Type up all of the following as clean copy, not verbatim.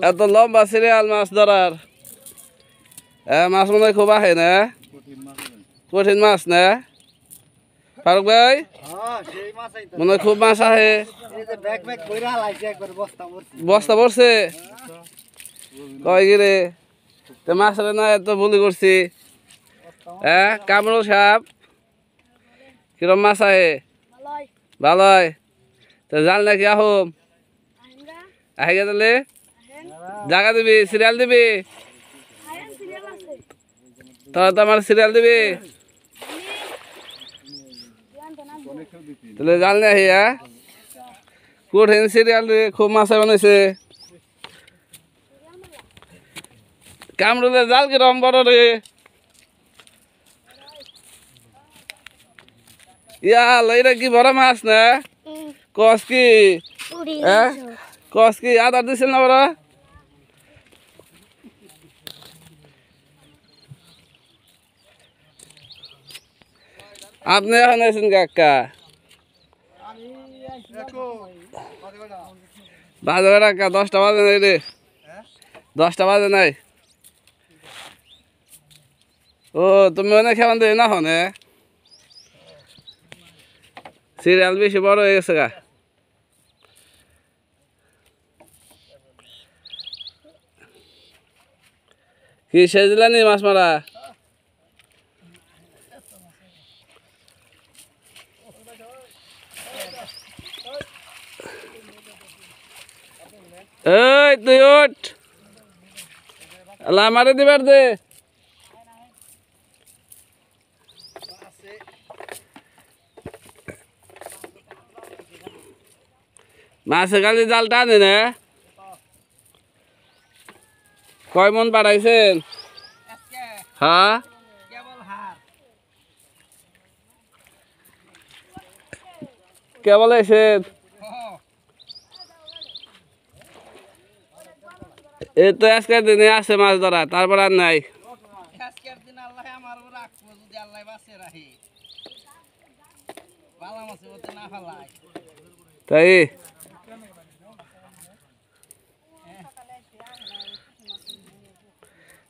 এত লম্বা সিরিয়াল মাছ ধরার মাছ মনে হয় খুব আহে না কঠিন মাছ না ফারুক ভাই মনে হয় খুব মাছ আহে বস্তা পড়ছে কয় গিরে তো মাছ না এত ভুলি করছি কামরুল সাহেব কিরম মাছ আহে ভালোই তো জাল নাকি আহম আহে গে তাহলে জায়গা দিবি সিরিয়াল দিবি তোরা তো আমার সিরিয়াল দিবি তাহলে জাল না হিয়া কঠিন সিরিয়াল রে খুব মাছ বানাইছে কামরুলের জাল কিরম বড় রে ইয়া লইরা কি বড় মাছ না কস কি কস কি আদার দিছিল না বড় আপনি এখন আছেন কাকা বাজে কাকা 10টা বাজে নাই রে 10টা বাজে নাই ও তুমি অনেক খেলান দেবে না হনে সিরিয়াল বেশি বড় হয়ে গেছে গা কি সেজলানি মাছ মারা এই তুই ওঠ আল্লাহ মারে দিবার দে মাছে খালি জাল টানে না কয় মন পাঠাইছেন হ্যাঁ কেবল আইছেন এই তো আজকের দিনে আছে মাছ ধরা তারপর আর নাই তাই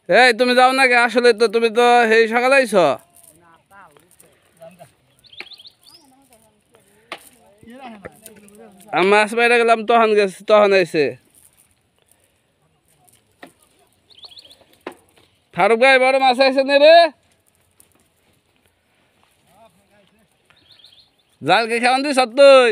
এই তুমি যাও নাকি আসলে তো তুমি তো এই সকালে আইছ মাছ বাইরে গেলাম তখন গেছে তখন আইছে ফারুক ভাই বড় মাছ আইছে নে রে জাল কে খাওয়ান দিস তুই